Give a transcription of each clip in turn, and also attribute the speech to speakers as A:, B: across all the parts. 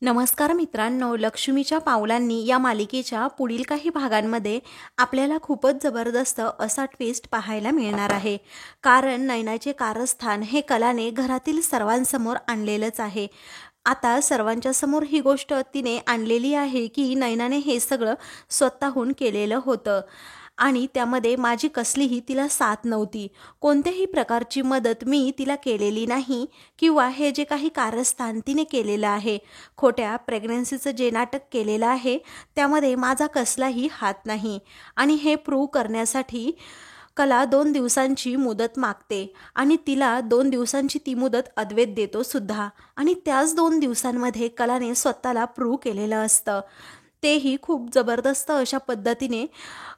A: नमस्कार मित्रांनो, लक्ष्मीच्या पावलांनी या मालिकेच्या पुढील काही भागांमध्ये आपल्याला खूपच जबरदस्त असा ट्विस्ट पाहायला मिळणार आहे. कारण नयनाचे कारस्थान हे कलाने घरातील सर्वांसमोर आणलेलंच आहे. आता सर्वांच्या समोर ही गोष्ट तिने आणलेली आहे की नयनाने हे सगळं स्वतःहून केलेलं होतं आणि त्यामध्ये माझी कसलीही तिला साथ नव्हती. कोणत्याही प्रकारची मदत मी तिला केलेली नाही किंवा हे जे काही कारस्थान तिने केलेलं आहे, खोट्या प्रेग्नन्सीचं जे नाटक केलेलं आहे त्यामध्ये माझा कसलाही हात नाही. आणि हे प्रूव्ह करण्यासाठी कला 2 दिवसांची मुदत मागते आणि तिला 2 दिवसांची ती मुदत अद्वैत देतो सुद्धा. आणि त्याच 2 दिवसांमध्ये कलाने स्वतःला प्रूव्ह केलेलं असतं. तेही खूप जबरदस्त अशा पद्धतीने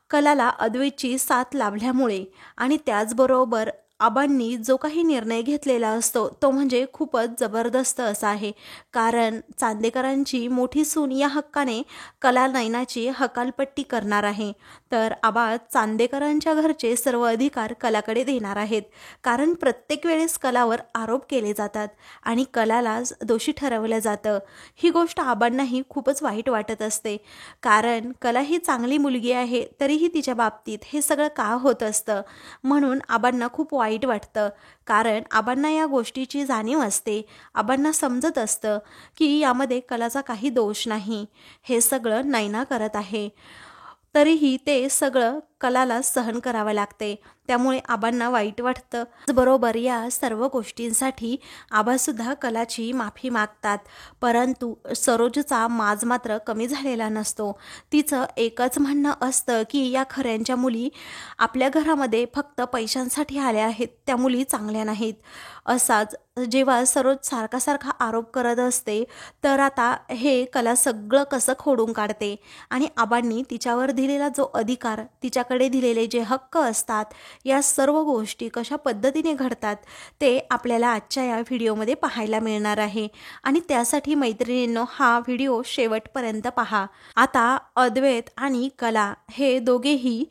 A: कलाला अद्वैतची साथ लाभल्यामुळे. आणि त्याचबरोबर आबांनी जो काही निर्णय घेतलेला असतो तो म्हणजे खूपच जबरदस्त असा आहे. कारण चांदेकरांची मोठी सून या हक्काने कला नयनाची हकालपट्टी करणार आहे. तर आबा चांदेकरांच्या घरचे सर्व अधिकार कलाकडे देणार आहेत. कारण प्रत्येक वेळेस कलावर आरोप केले जातात आणि कलाला दोषी ठरवलं जातं. ही गोष्ट आबांनाही खूपच वाईट वाटत असते. कारण कला ही चांगली मुलगी आहे तरीही तिच्या बाबतीत हे सगळं का होत असतं, म्हणून आबांना खूप वाईट वाटतं. कारण आबांना या गोष्टीची जाणीव असते. आबांना समजत असतं की यामध्ये कलाचा काही दोष नाही, हे सगळं नयना करत आहे. तरीही ते सगळं कलाला सहन करावं लागते. त्यामुळे आबांना वाईट वाटतं. बरोबर या सर्व गोष्टींसाठी आबासुद्धा कलाची माफी मागतात. परंतु सरोजचा माज मात्र कमी झालेला नसतो. तिचं एकच म्हणणं असतं की या खऱ्यांच्या मुली आपल्या घरामध्ये फक्त पैशांसाठी आल्या आहेत, त्या मुली चांगल्या नाहीत. असाच जेव्हा सरोज सारखा सारखा आरोप करत असते तर आता हे कला सगळं कसं खोडून काढते. आणि आबांनी तिच्यावर दिलेला जो अधिकार, तिच्याकडे दिलेले जे हक्क असतात, या सर्व गोष्टी कशा पद्धतीने घडतात ते आपल्याला आजच्या या व्हिडिओमध्ये पाहायला मिळणार आहे. आणि त्यासाठी मैत्रिणींनो, हा व्हिडिओ शेवटपर्यंत पहा. आता अद्वैत आणि कला हे दोघेही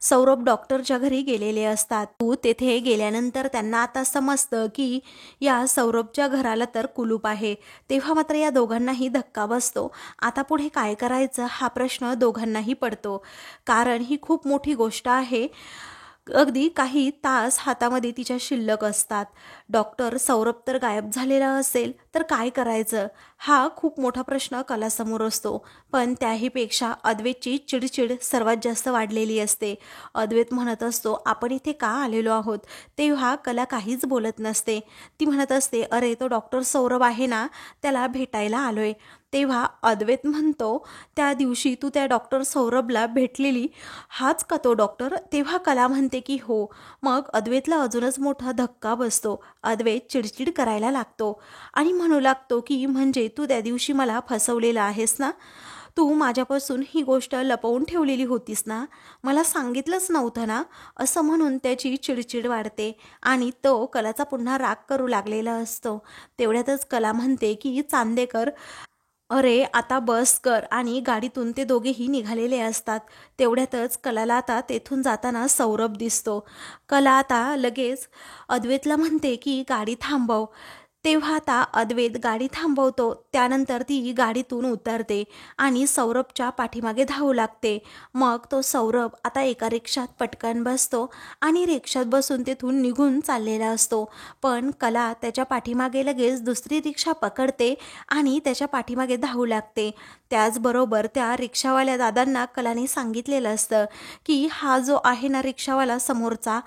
A: सौरभ डॉक्टरच्या घरी गेलेले असतात. तेथे गेल्यानंतर त्यांना आता समजतं की या सौरभच्या घराला तर कुलूप आहे. तेव्हा मात्र या दोघांनाही धक्का बसतो. आता पुढे काय करायचं हा प्रश्न दोघांनाही पडतो. कारण ही खूप मोठी गोष्ट आहे. अगदी काही तास हातामध्ये तिच्या शिल्लक असतात. डॉक्टर सौरभ तर गायब झालेला असेल तर काय करायचं, हा खूप मोठा प्रश्न कलासमोर असतो. पण त्याहीपेक्षा अद्वैतची चिडचिड सर्वात जास्त वाढलेली असते. अद्वैत म्हणत असतो, आपण इथे का आलेलो आहोत. तेव्हा कला काहीच बोलत नसते. ती म्हणत असते, अरे तो डॉक्टर सौरभ आहे ना, त्याला भेटायला आलोय. तेव्हा अद्वैत म्हणतो, त्या दिवशी तू त्या डॉक्टर सौरभला भेटलेली, हाच का तो डॉक्टर. तेव्हा कला म्हणते की हो. मग अद्वैतला अजूनच मोठा धक्का बसतो. अद्वैत चिडचिड करायला लागतो आणि म्हणू लागतो की म्हणजे तू त्या दिवशी मला फसवलेलं आहेस ना, तू माझ्यापासून ही गोष्ट लपवून ठेवलेली होतीस ना, मला सांगितलंच नव्हतं ना. असं म्हणून त्याची चिडचिड वाढते आणि तो कलाचा पुन्हा राग करू लागलेला असतो. तेवढ्यातच कला म्हणते की चांदेकर, अरे आता बस कर. आणि गाडीतून ते दोघेही निघालेले असतात. तेवढ्यातच कलाला आता तेथून जाताना सौरभ दिसतो. कला आता लगेच अद्वैतला म्हणते की गाडी थांबव. तेव्हा आता अद्वैत गाडी थांबवतो. त्यानंतर ती गाडीतून उतरते आणि सौरभच्या पाठीमागे धावू लागते. मग तो सौरभ आता एका रिक्षात पटकन बसतो आणि रिक्षात बसून तेथून निघून चाललेला असतो. पण कला त्याच्या पाठीमागे लगेच दुसरी रिक्षा पकडते आणि त्याच्या पाठीमागे धावू लागते. त्याचबरोबर त्या रिक्षावाल्या दादांना कलाने सांगितलेलं असतं की हा जो आहे ना रिक्षावाला समोरचा,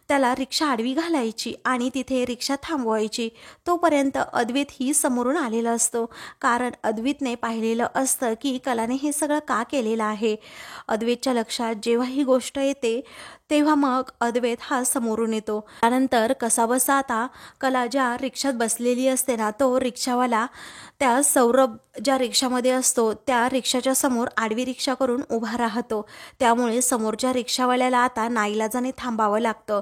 A: त्याला रिक्षा आडवी घालायची आणि तिथे रिक्षा थांबवायची. तोपर्यंत अद्वैत ही समोरून आलेला असतो. कारण अद्वैतने पाहिलेलं असतं की कलाने हे सगळं का केलेलं आहे. अद्वैतच्या लक्षात जेव्हा ही गोष्ट येते तेव्हा मग अद्वैत हा समोरून येतो. त्यानंतर कसाबसा आता कला ज्या रिक्षात बसलेली असते ना, तो रिक्षावाला त्या सौरभ ज्या रिक्षामध्ये असतो त्या रिक्षाच्या समोर आडवी रिक्षा करून उभा राहतो. त्यामुळे समोरच्या रिक्षावाल्याला आता नाईलाजाने थांबावं लागतं.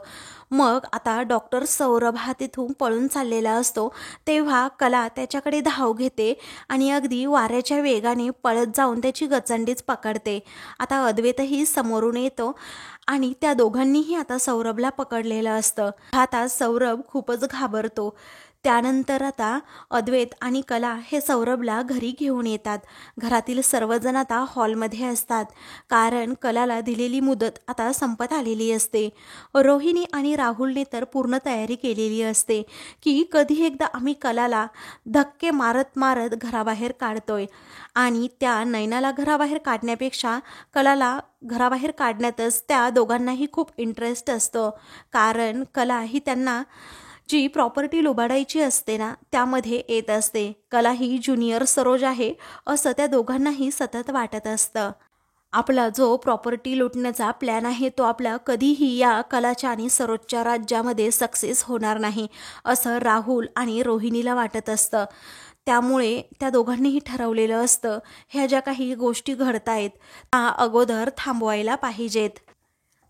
A: मग आता डॉक्टर सौरभ हा तिथून पळून चाललेला असतो. तेव्हा कला त्याच्याकडे धाव घेते आणि अगदी वाऱ्याच्या वेगाने पळत जाऊन त्याची गचंडीच पकडते. आता अद्वैतही समोरून येतो आणि त्या दोघांनीही आता सौरभला पकडलेलं असतं. आता सौरभ खूपच घाबरतो. त्यानंतर आता अद्वैत आणि कला हे सौरभला घरी घेऊन येतात. घरातील सर्वजण आता हॉलमध्ये असतात, कारण कलाला दिलेली मुदत आता संपत आलेली असते. रोहिणी आणि राहुलने तर पूर्ण तयारी केलेली असते की कधी एकदा आम्ही कलाला धक्के मारत मारत घराबाहेर काढतोय, आणि त्या नैनाला घराबाहेर काढण्यापेक्षा कलाला घराबाहेर काढण्यातच त्या दोघांनाही खूप इंटरेस्ट असतो. कारण कला ही त्यांना जी प्रॉपर्टी लुबाडायची असते ना, त्यामध्ये येत असते. कला ही ज्युनियर सरोज आहे असं त्या दोघांनाही सतत वाटत असतं. आपला जो प्रॉपर्टी लुटण्याचा प्लॅन आहे तो आपला कधीही या कलाच्या आणि सरोजच्या राज्यामध्ये सक्सेस होणार नाही असं राहुल आणि रोहिणीला वाटत असतं. त्यामुळे त्या दोघांनीही ठरवलेलं असतं, ह्या ज्या काही गोष्टी घडतायत त्या अगोदर थांबवायला पाहिजेत.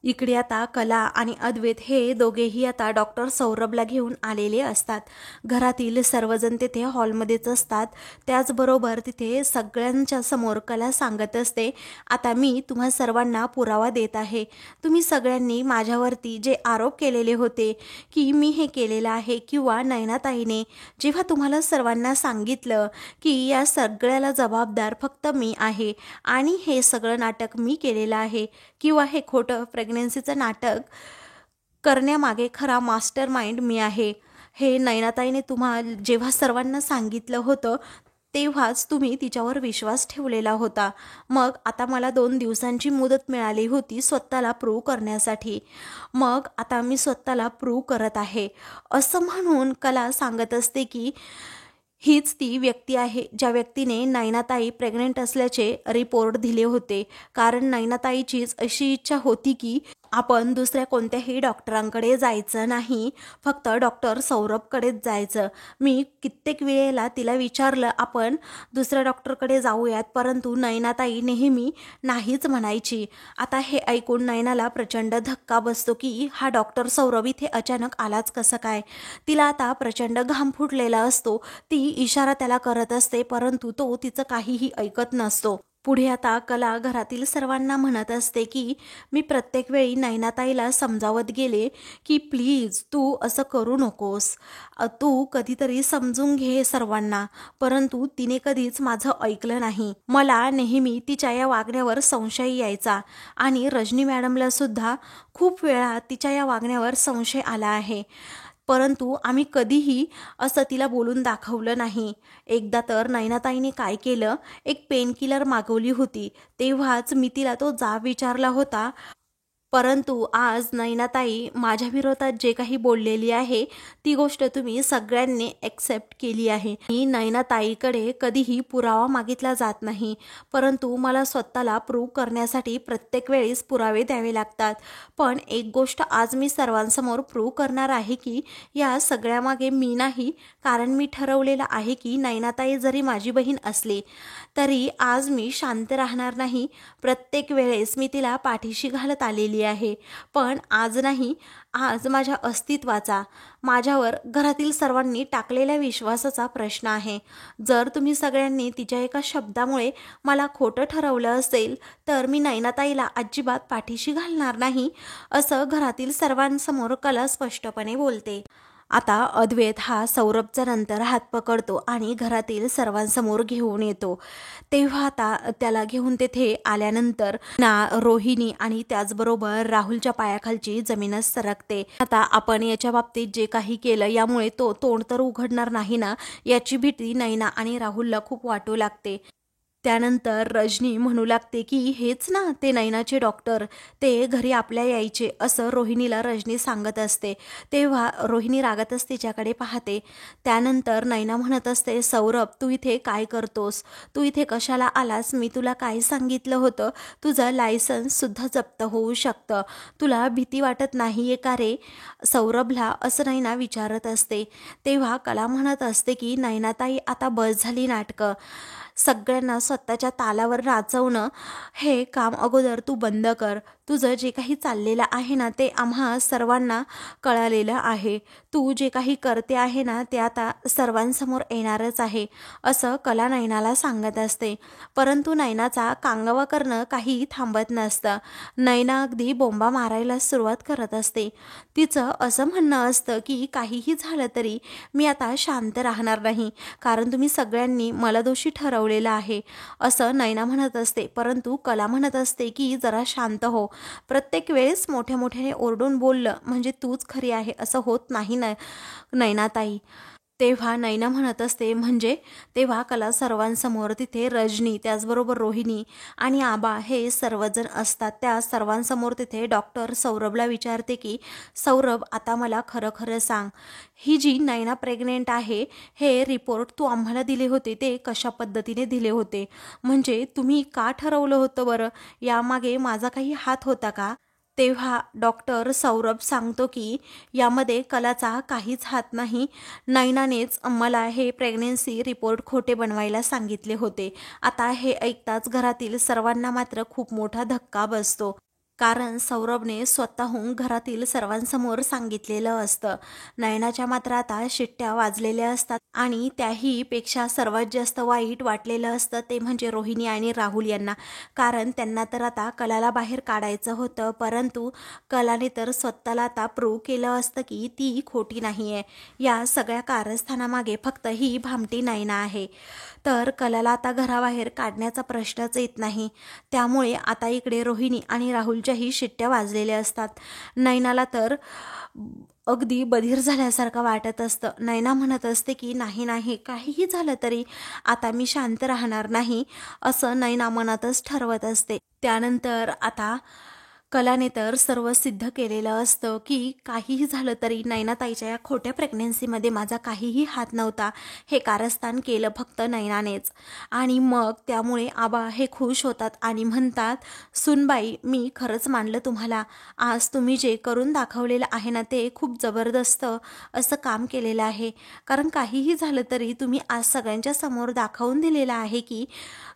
A: इकडे आता कला आणि अद्वैत हे दोघेही आता डॉक्टर सौरभला घेऊन आलेले असतात. घरातील सर्वजण तिथे हॉलमध्येच असतात. त्याचबरोबर तिथे सगळ्यांच्या समोर कला सांगत असते, आता मी तुम्हा सर्वांना पुरावा देत आहे. तुम्ही सगळ्यांनी माझ्यावरती जे आरोप केलेले होते की मी हे केलेलं आहे, किंवा नयनाताईने जेव्हा तुम्हाला सर्वांना सांगितलं की या सगळ्याला जबाबदार फक्त मी आहे आणि हे सगळं नाटक मी केलेलं आहे, किंवा हे खोटं प्रेग्नन्सीचं नाटक करण्यामागे खरा मास्टर माइंड मी आहे, हे नयनाताईने तुम्हाला जेव्हा सर्वांना सांगितलं होतं तेव्हाच तुम्ही तिच्यावर विश्वास ठेवलेला होता. मग आता मला 2 दिवसांची मुदत मिळाली होती स्वतःला प्रूव्ह करण्यासाठी. मग आता मी स्वतःला प्रूव्ह करत आहे असं म्हणून कला सांगत असते की हीच ती व्यक्ती आहे ज्या व्यक्तीने नयनाताई प्रेग्नेंट असल्याचे रिपोर्ट दिले होते. कारण नयनाताईचीच अशी इच्छा होती की आपण दुसऱ्या कोणत्याही डॉक्टरांकडे जायचं नाही, फक्त डॉक्टर सौरभकडेच जायचं. मी कित्येक वेळेला तिला विचारलं आपण दुसऱ्या डॉक्टरकडे जाऊयात, परंतु नयनाताई नेहमी नाहीच म्हणायची. आता हे ऐकून नयनाला प्रचंड धक्का बसतो की हा डॉक्टर सौरभ इथे अचानक आलाच कसं काय. तिला आता प्रचंड घाम फुटलेला असतो. ती इशारा त्याला करत असते, परंतु तो तिचं काहीही ऐकत नसतो. पुढे आता कला घरातील सर्वांना म्हणत असते की मी प्रत्येक वेळी नयनाताईला समजावत गेले की प्लीज तू असं करू नकोस, तू कधीतरी समजून घे सर्वांना, परंतु तिने कधीच माझं ऐकलं नाही. मला नेहमी तिच्या या वागण्यावर संशय यायचा आणि रजनी मॅडमला सुद्धा खूप वेळा तिच्या या वागण्यावर संशय आला आहे, परंतु आम्ही कधीही असं तिला बोलून दाखवलं नाही. एकदा तर नयनाताईने काय केलं, एक पेन किलर मागवली होती, तेव्हाच मी तिला तो जाब विचारला होता. परंतु आज नयनाताई माझ्या विरोधात जे काही बोललेली आहे ती गोष्ट तुम्ही सगळ्यांनी ॲक्सेप्ट केली आहे. मी नयनाताईकडे कधीही पुरावा मागितला जात नाही, परंतु मला स्वतःला प्रूव्ह करण्यासाठी प्रत्येक वेळेस पुरावे द्यावे लागतात. पण एक गोष्ट आज मी सर्वांसमोर प्रूव्ह करणार आहे की या सगळ्यामागे मी नाही, कारण मी ठरवलेलं आहे की नयनाताई जरी माझी बहीण असली तरी आज मी शांत राहणार नाही. प्रत्येक वेळेस मी तिला पाठीशी घालत आलेली आहे, पण आज नाही. आज माझ्या अस्तित्वाचा, माझ्यावर घरातील सर्वांनी टाकलेल्या विश्वासाचा प्रश्न आहे. जर तुम्ही सगळ्यांनी तिच्या एका शब्दामुळे मला खोटं ठरवलं असेल तर मी नयनाताईला अजिबात पाठीशी घालणार नाही असं घरातील सर्वांसमोर कला स्पष्टपणे बोलते. आता अद्वैत हा सौरभचा नंतर हात पकडतो आणि घरातील सर्वांसमोर घेऊन येतो. तेव्हा आता त्याला घेऊन तेथे आल्यानंतर ना रोहिणी आणि त्याचबरोबर राहुलच्या पायाखालची जमीनच सरकते. आता आपण याच्या बाबतीत जे काही केलं यामुळे तो तोंड तर उघडणार नाही ना, याची भीती नैना आणि राहुलला खूप वाटू लागते. त्यानंतर रजनी म्हणू लागते की हेच ना ते नैनाचे डॉक्टर, ते घरी आपल्या यायचे असं रोहिणीला रजनी सांगत असते. तेव्हा रोहिणी रागातच तिच्याकडे पाहते. त्यानंतर नैना म्हणत असते, सौरभ तू इथे काय करतोस, तू इथे कशाला आलास, मी तुला काय सांगितलं होतं, तुझं लायसन्ससुद्धा जप्त होऊ शकतं, तुला भीती वाटत नाही आहे का रे. सौरभला असं नैना विचारत असते. तेव्हा कला म्हणत असते की नैनाताई आता बस झाली नाटकं, सगळ्यांना स्वतःच्या तालावर नाचवणं हे काम अगोदर तू बंद कर. तुझं जे काही चाललेलं आहे ना ते आम्हा सर्वांना कळालेलं आहे. तू जे काही करते आहे ना ते आता सर्वांसमोर येणारच आहे, असं कला नयनाला सांगत असते. परंतु नयनाचा कांगावा करणं काही थांबत नसतं. नयना अगदी बोंबा मारायला सुरुवात करत असते. तिचं असं म्हणणं असतं की काहीही झालं तरी मी आता शांत राहणार नाही, कारण तुम्ही सगळ्यांनी मला दोषी ठरवलेलं आहे, असं नयना म्हणत असते. परंतु कला म्हणत असते की जरा शांत हो. प्रत्येक वेळेस मोठ्या मोठ्याने ओरडून बोललं म्हणजे तूच खरी आहे असं होत नाही ना नयनाताई. तेव्हा नयना म्हणत असते म्हणजे तेव्हा कला सर्वांसमोर तिथे रजनी, त्याचबरोबर रोहिणी आणि आबा हे सर्वजण असतात. त्या सर्वांसमोर तिथे डॉक्टर सौरभला विचारते की सौरभ, आता मला खरं खरं सांग, ही जी नयना प्रेग्नेंट आहे हे रिपोर्ट तू आम्हाला दिले होते ते कशा पद्धतीने दिले होते, म्हणजे तुम्ही का ठरवलं होतं बरं, यामागे माझा काही हात होता का? तेव्हा डॉक्टर सौरभ सांगतो की यामध्ये कलाचा काहीच हात नाही, नयनानेच मला हे प्रेग्नेन्सी रिपोर्ट खोटे बनवायला सांगितले होते. आता हे ऐकताच घरातील सर्वांना मात्र खूप मोठा धक्का बसतो, कारण सौरभने स्वतःहून घरातील सर्वांसमोर सांगितलेलं असतं. नयनाच्या मात्र आता शिट्ट्या वाजलेल्या असतात आणि त्याही पेक्षा सर्वात जास्त वाईट वाटलेलं असतं ते म्हणजे रोहिणी आणि राहुल यांना, कारण त्यांना तर आता कलाला बाहेर काढायचं होतं, परंतु कलाने तर स्वतःला आता प्रूव्ह केलं असतं की ती खोटी नाही आहे. या सगळ्या कारस्थानामागे फक्त ही भामटी नयना आहे. तर कलाला आता घराबाहेर काढण्याचा प्रश्नच येत नाही. त्यामुळे आता इकडे रोहिणी आणि राहुलच्याही शिट्ट्या वाजलेल्या असतात. नयनाला तर अगदी बधीर झाल्यासारखं वाटत असतं. नयना म्हणत असते की नाही नाही, काहीही झालं तरी आता मी शांत राहणार नाही, असं नयना मनातच ठरवत असते. त्यानंतर आता कलाने तर सर्व सिद्ध केलेलं असतं की काहीही झालं तरी नयनाताईच्या या खोट्या प्रेग्नेन्सीमध्ये माझा काहीही हात नव्हता, हे कारस्थान केलं फक्त नयनानेच. आणि मग त्यामुळे आबा हे खुश होतात आणि म्हणतात, सुनबाई, मी खरंच मानलं तुम्हाला, आज तुम्ही जे करून दाखवलेलं आहे ना ते खूप जबरदस्त असं काम केलेलं आहे, कारण काहीही झालं तरी तुम्ही आज सगळ्यांच्या समोर दाखवून दिलेलं आहे की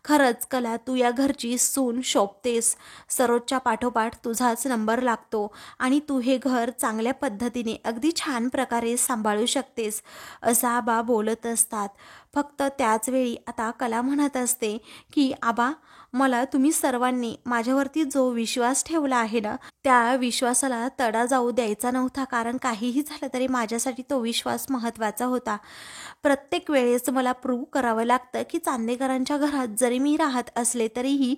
A: खरंच कला, तू या घरची सून शोभतेस, सरोजच्या पाठोपाठ तुझाच नंबर लागतो आणि तू हे घर चांगल्या पद्धतीने अगदी छान प्रकारे सांभाळू शकतेस, असं आबा बोलत असतात. फक्त त्याच वेळी आता कला म्हणत असते की आबा, मला तुम्ही सर्वांनी माझ्यावरती जो विश्वास ठेवला आहे ना त्या विश्वासाला तडा जाऊ द्यायचा नव्हता, कारण काहीही झालं तरी माझ्यासाठी तो विश्वास महत्त्वाचा होता. प्रत्येक वेळेस मला प्रूव्ह करावं लागतं की चांदेकरांच्या घरात जरी मी राहत असले तरीही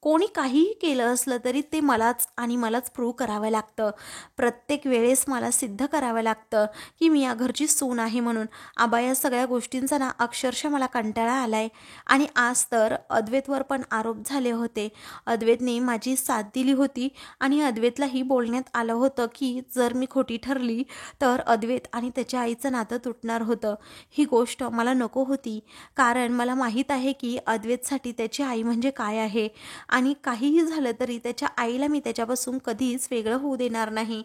A: कोणी काहीही केलं असलं तरी ते मलाच आणि मलाच प्रूव्ह करावं लागतं. प्रत्येक वेळेस मला सिद्ध करावं लागतं की मी या घरची सून आहे म्हणून. आबा, या सगळ्या गोष्टींचा ना अक्षरशः मला कंटाळा आलाय. आणि आज तर अद्वैतवर पण आरोप झाले होते. अद्वैतने माझी साथ दिली होती आणि अद्वैतलाही बोलण्यात आलं होतं की जर मी खोटी ठरली तर अद्वैत आणि त्याच्या आईचं नातं तुटणार होतं. ही गोष्ट मला नको होती, कारण मला माहीत आहे की अद्वैतसाठी त्याची आई म्हणजे काय आहे आणि काहीही झालं तरी त्याच्या आईला मी त्याच्यापासून कधीच वेगळं होऊ देणार नाही.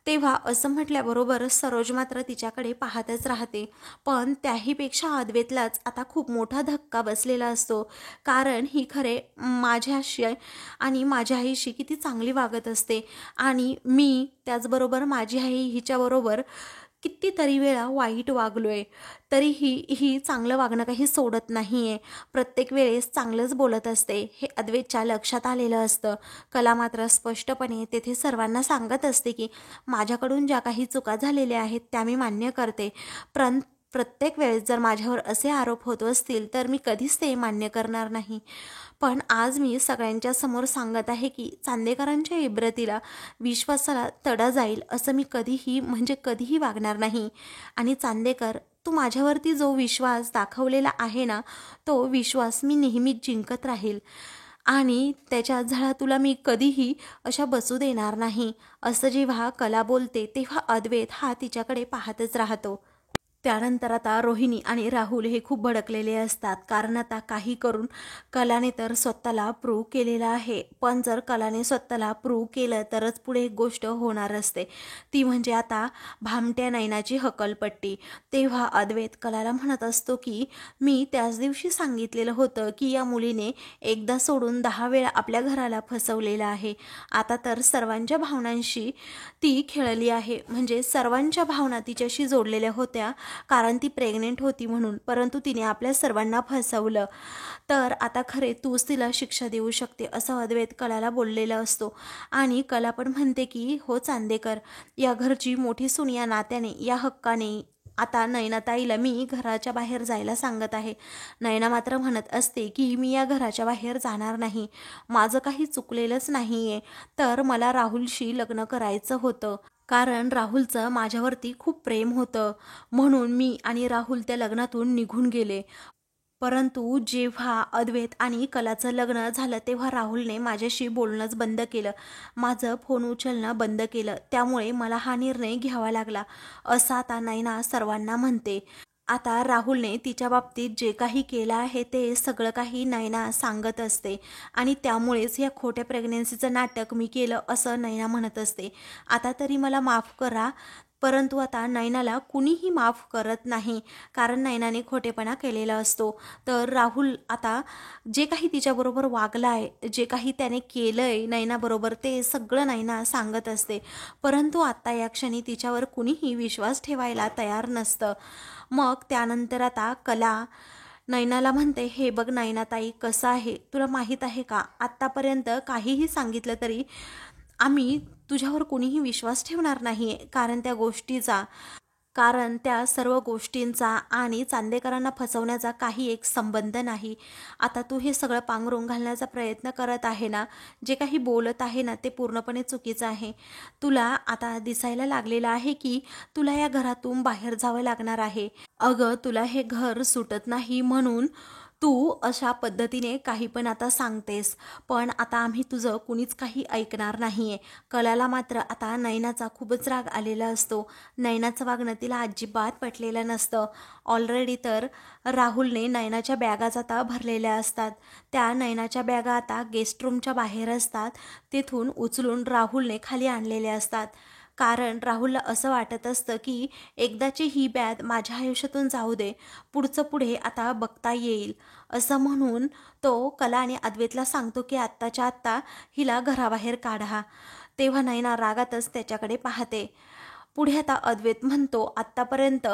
A: तेव्हा असं म्हटल्याबरोबर सरोज मात्र तिच्याकडे पाहतच राहते. पण त्याहीपेक्षा अद्वैतलाच आता खूप मोठा धक्का बसलेला असतो, कारण ही खरे माझ्याशी आणि माझ्या आईशी किती चांगली वागत असते आणि मी त्याचबरोबर माझी आई हिच्याबरोबर कितीतरी वेळा वाईट वागलोय, तरीही ही चांगलं वागणं काही सोडत नाही आहे, प्रत्येक वेळेस चांगलंच बोलत असते, हे अद्वैतच्या लक्षात आलेलं असतं. कला मात्र स्पष्टपणे तेथे सर्वांना सांगत असते की माझ्याकडून ज्या काही चुका झालेल्या आहेत त्या मी मान्य करते, प्रत्येक वेळेस जर माझ्यावर असे आरोप होत असतील तर मी कधीच ते मान्य करणार नाही. पण आज मी सगळ्यांच्या समोर सांगत आहे की चांदेकरांच्या इब्रतीला, विश्वासाला तडा जाईल असं मी कधीही म्हणजे कधीही वागणार नाही. आणि चांदेकर, तू माझ्यावरती जो विश्वास दाखवलेला आहे ना तो विश्वास मी नेहमीच जिंकत राहील आणि त्याच्या झळा तुला मी कधीही अशा बसू देणार नाही, असं जेव्हा कला बोलते तेव्हा अद्वैत हा तिच्याकडे पाहतच राहतो. त्यानंतर आता रोहिणी आणि राहुल हे खूप भडकलेले असतात, कारण आता काही करून कलाने तर स्वतःला प्रूव्ह केलेलं आहे. पण जर कलाने स्वतःला प्रूव्ह केलं तरच पुढे एक गोष्ट होणार असते, ती म्हणजे आता भामट्या नयनाची हकलपट्टी. तेव्हा अद्वैत कलाला म्हणत असतो की मी त्याच दिवशी सांगितलेलं होतं की या मुलीने एकदा सोडून 10 वेळा आपल्या घराला फसवलेलं आहे. आता तर सर्वांच्या भावनांशी ती खेळली आहे, म्हणजे सर्वांच्या भावना तिच्याशी जोडलेल्या होत्या, कारण ती प्रेग्नेंट होती म्हणून. परंतु तिने आपल्या सर्वांना फसवलं, तर आता खरे तूच तिला शिक्षा देऊ शकते असं अद्वैत कलाला बोललेला असतो. आणि कला पण म्हणते की हो चांदेकर, या घरची मोठी सून या नात्याने, या हक्काने आता नयनाताईला मी घराच्या बाहेर जायला सांगत आहे. नयना मात्र म्हणत असते की मी या घराच्या बाहेर जाणार नाही, माझं काही चुकलेलंच नाही आहे. तर मला राहुलशी लग्न करायचं होतं, कारण राहुलचं माझ्यावरती खूप प्रेम होतं, म्हणून मी आणि राहुल त्या लग्नातून निघून गेले. परंतु जेव्हा अद्वैत आणि कलाचं लग्न झालं तेव्हा राहुलने माझ्याशी बोलणंच बंद केलं, माझं फोन उचलणं बंद केलं, त्यामुळे मला हा निर्णय घ्यावा लागला असं आता नयना सर्वांना म्हणते. आता राहुलने तिच्या बाबतीत जे काही केलं आहे ते सगळं काही नयना सांगत असते, आणि त्यामुळेच या खोट्या प्रेग्नेन्सीचं नाटक मी केलं असं नयना म्हणत असते. आता तरी मला माफ करा. परंतु आता नयनाला कुणीही माफ करत नाही, कारण नयनाने खोटेपणा केलेला असतो. तर राहुल आता जे काही तिच्याबरोबर वागलं आहे, जे काही त्याने केलं आहे नयनाबरोबर, ते सगळं नयना सांगत असते. परंतु आत्ता या क्षणी तिच्यावर कुणीही विश्वास ठेवायला तयार नसतं. मग त्यानंतर आता कला नयनाला म्हणते, हे बघ नयनाताई, कसं आहे तुला माहीत आहे का, आत्तापर्यंत काहीही सांगितलं तरी आम्ही तुझ्यावर कोणीही विश्वास ठेवणार नाही आहे, कारण त्या सर्व गोष्टींचा आणि चांदेकरांना फसवण्याचा काही एक संबंध नाही. आता तू हे सगळं पांघरून घालण्याचा प्रयत्न करत आहे ना, जे काही बोलत आहे ना ते पूर्णपणे चुकीचं आहे. तुला आता दिसायला लागलेलं आहे की तुला या घरातून बाहेर जावं लागणार आहे. अगं, तुला हे घर सुटत नाही म्हणून तू अशा पद्धतीने काही पण आता सांगतेस, पण आता आम्ही तुझं कुणीच काही ऐकणार नाहीये. कलाला मात्र आता नयनाचा खूपच राग आलेला असतो. नयनाचं वागणं तिला अजिबात पटलेलं नसतं. ऑलरेडी तर राहुलने नयनाच्या बॅगाच आता भरलेल्या असतात. त्या नयनाच्या बॅगा आता गेस्ट रूमच्या बाहेर असतात, तिथून उचलून राहुलने खाली आणलेल्या असतात. कारण राहुलला असं वाटत असतं की एकदाची ही बॅग माझ्या आयुष्यातून जाऊ दे, पुढचं पुढे आता बघता येईल, असं म्हणून तो कला आणि अद्वैतला सांगतो की आत्ताच्या आत्ता हिला घराबाहेर काढा. तेव्हा नयना रागातच त्याच्याकडे पाहते. पुढे आता अद्वैत म्हणतो, आत्तापर्यंत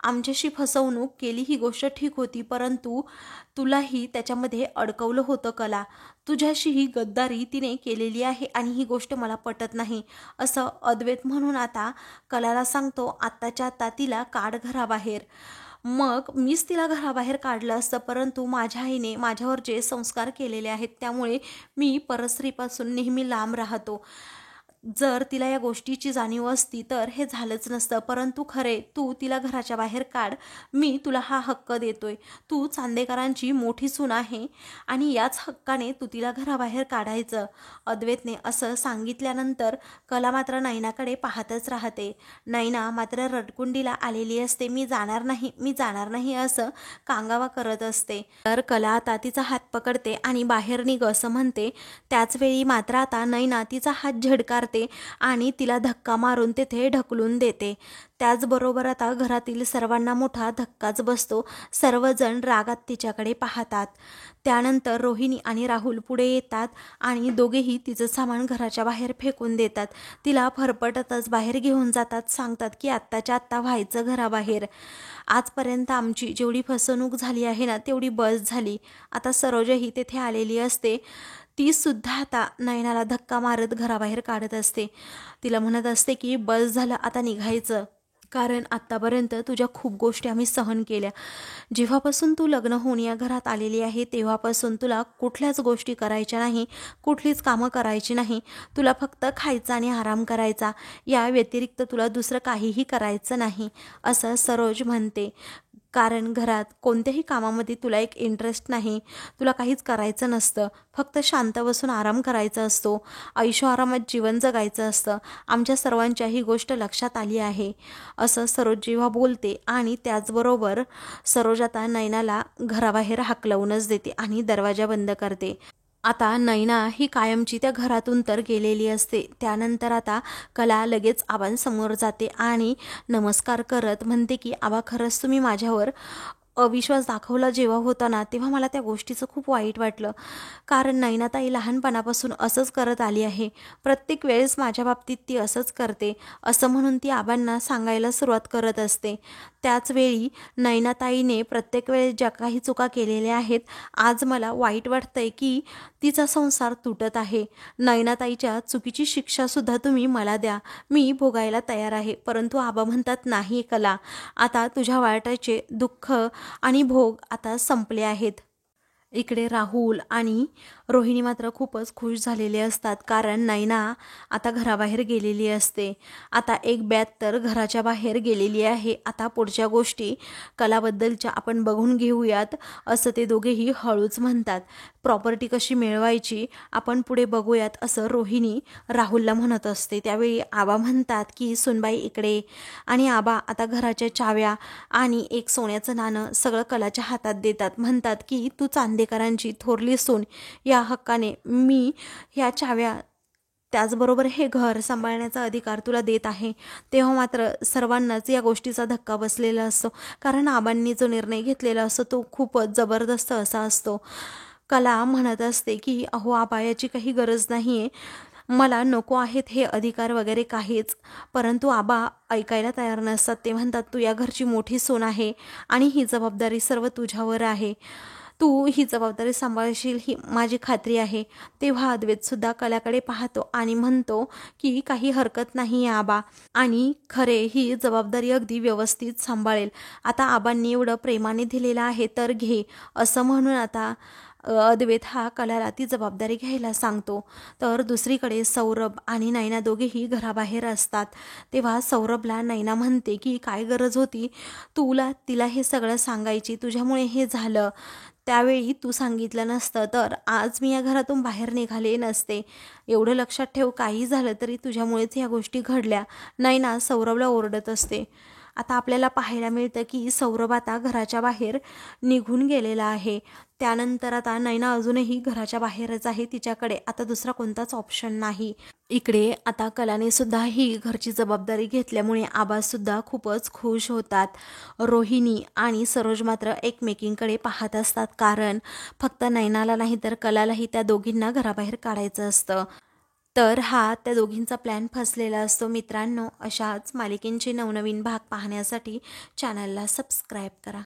A: आमच्याशी फसवणूक केली ही गोष्ट ठीक होती, परंतु तुलाही त्याच्यामध्ये अडकवलं होतं कला. तुझ्याशी ही गद्दारी तिने केलेली आहे आणि ही गोष्ट मला पटत नाही, असं अद्वैत म्हणून आता कलाला सांगतो, आत्ताच्या आत्ता तिला काढ घराबाहेर. मग मीच तिला घराबाहेर काढलं असतं, परंतु माझ्या आईने माझ्यावर जे संस्कार केलेले आहेत त्यामुळे मी परस्त्रीपासून नेहमी लांब राहतो. जर तिला या गोष्टीची जाणीव असती तर हे झालंच नसतं. परंतु खरे तू तिला घराच्या बाहेर काढ, मी तुला हा हक्क देतोय. तू चांदेकरांची मोठी सून आहे आणि याच हक्काने तू तिला घराबाहेर काढायचं. अद्वैतने असं सांगितल्यानंतर कला मात्र नयनाकडे पाहतच राहते. नयना मात्र रडकुंडीला आलेली असते. मी जाणार नाही, मी जाणार नाही असं कांगावा करत असते. तर कला आता तिचा हात पकडते आणि बाहेर निघ असं म्हणते. त्याचवेळी मात्र आता नयना तिचा हात झडकारते आणि तिला धक्का मारून तेथे ढकलून देते. त्याचबरोबर आता घरातील सर्वांना मोठा धक्काच बसतो. सर्वजण रागात तिच्याकडे पाहतात. त्यानंतर रोहिणी आणि राहुल पुढे येतात आणि दोघेही तिचं सामान घराच्या बाहेर फेकून देतात. तिला फरफटतच बाहेर घेऊन जातात. सांगतात की आत्ताच्या आत्ता व्हायचं घराबाहेर. आजपर्यंत आमची जेवढी फसवणूक झाली आहे ना तेवढी बस झाली. आता सरोजही तेथे आलेली असते. ती सुद्धा आता नयनाला धक्का मारत घराबाहेर काढत असते. तिला म्हणत असते की बस झालं, आता निघायचं, कारण आत्तापर्यंत तुझ्या खूप गोष्टी आम्ही सहन केल्या. जेव्हापासून तू लग्न होऊन या घरात आलेली आहे तेव्हापासून तुला कुठल्याच गोष्टी करायच्या नाही, कुठलीच कामं करायची नाही. तुला फक्त खायचा आणि आराम करायचा, या व्यतिरिक्त तुला दुसरं काहीही करायचं नाही, असं सरोज म्हणते. कारण घरात कोणत्याही कामामध्ये तुला एक इंटरेस्ट नाही, तुला काहीच करायचं नसतं, फक्त शांत बसून आराम करायचा असतो, ऐशोआरामात जीवन जगायचं असतं. आमच्या सर्वांच्या ही गोष्ट लक्षात आली आहे, असं सरोज जेव्हा बोलते आणि त्याचबरोबर सरोज आता नयनाला घराबाहेर हाकलवूनच देते आणि दरवाजा बंद करते. आता नैना ही कायमची त्या घरातून तर गेलेली असते. त्यानंतर आता कला लगेच आबांसमोर जाते आणि नमस्कार करत म्हणते की आबा, खरंच तुम्ही माझ्यावर अविश्वास दाखवला जेव्हा होता ना, तेव्हा मला त्या गोष्टीचं खूप वाईट वाटलं. कारण नैनाताई लहानपणापासून असंच करत आली आहे, प्रत्येक वेळेस माझ्या बाबतीत ती असंच करते, असं म्हणून ती आबांना सांगायला सुरुवात करत असते. त्याचवेळी नैनाताईने प्रत्येक वेळेस ज्या काही चुका केलेल्या आहेत, आज मला वाईट वाटतंय की तिचा संसार तुटत आहे. नैनाताईच्या चुकीची शिक्षासुद्धा तुम्ही मला द्या, मी भोगायला तयार आहे. परंतु आबा म्हणतात, नाही कला, आता तुझ्या वाईटाचे दुःख आणि भोग आता संपले आहेत. इकडे राहुल आणि रोहिणी मात्र खूपच खुश झालेले असतात, कारण नैना आता घराबाहेर गेलेली असते. आता एक बॅग तर घराच्या बाहेर गेलेली आहे. आता पुढच्या गोष्टी कलाबद्दलच्या आपण बघून घेऊयात, असं ते दोघेही हळूच म्हणतात. प्रॉपर्टी कशी मिळवायची आपण पुढे बघूयात, असं रोहिणी राहुलला म्हणत असते. त्यावेळी आबा म्हणतात की सुनबाई इकडे, आणि आबा आता घराच्या चाव्या आणि एक सोन्याचं नाणं सगळं कलाच्या हातात देतात. म्हणतात की तू चांदेकरांची थोरली सून, या हक्काने मी ह्या चाव्या त्याचबरोबर हे घर सांभाळण्याचा अधिकार तुला देत आहे. तेव्हा मात्र सर्वांनाच या गोष्टीचा धक्का बसलेला असतो, कारण आबांनी जो निर्णय घेतलेला असतो तो खूपच जबरदस्त असा असतो. कला म्हणत असते की अहो आबा, याची काही गरज नाही आहे, मला नको आहेत हे अधिकार वगैरे काहीच. परंतु आबा ऐकायला तयार नसतात. ते म्हणतात, तू या घरची मोठी सून आहे आणि ही जबाबदारी सर्व तुझ्यावर आहे, तू ही जबाबदारी सांभाळशील ही माझी खात्री आहे. तेव्हा अद्वैतसुद्धा कलाकडे पाहतो आणि म्हणतो की काही हरकत नाही आहे आबा, आणि खरे ही जबाबदारी अगदी व्यवस्थित सांभाळेल. आता आबांनी एवढं प्रेमाने दिलेलं आहे तर घे, असं म्हणून आता अद्वैत हा कलाला ती जबाबदारी घ्यायला सांगतो. तर दुसरीकडे सौरभ आणि नैना दोघेही घराबाहेर असतात. तेव्हा सौरभला नैना म्हणते की काय गरज होती तिला हे सगळं सांगायची, तुझ्यामुळे हे झालं, त्यावेळी तू सांगितलं नसतं तर आज मी या घरातून बाहेर निघाले नसते. एवढं लक्षात ठेव, काही झालं तरी तुझ्यामुळेच ह्या गोष्टी घडल्या. नैना सौरभला ओरडत असते. आता आपल्याला पाहायला मिळतं की सौरभ आता घराच्या बाहेर निघून गेलेला आहे. त्यानंतर आता नैना अजूनही घराच्या बाहेरच आहे, तिच्याकडे आता दुसरा कोणताच ऑप्शन नाही. इकडे आता कलाने सुद्धा ही घरची जबाबदारी घेतल्यामुळे आबासुद्धा खूपच खुश होतात. रोहिणी आणि सरोज मात्र एकमेकींकडे पाहत असतात, कारण फक्त नैनाला नाही तर कलालाही त्या दोघींना घराबाहेर काढायचं असतं. तर हा त्या दोघींचा प्लॅन फसलेला असतो. मित्रांनो, अशाच मालिकेंचे नवनवीन भाग पाहण्यासाठी चॅनलला सबस्क्राईब करा.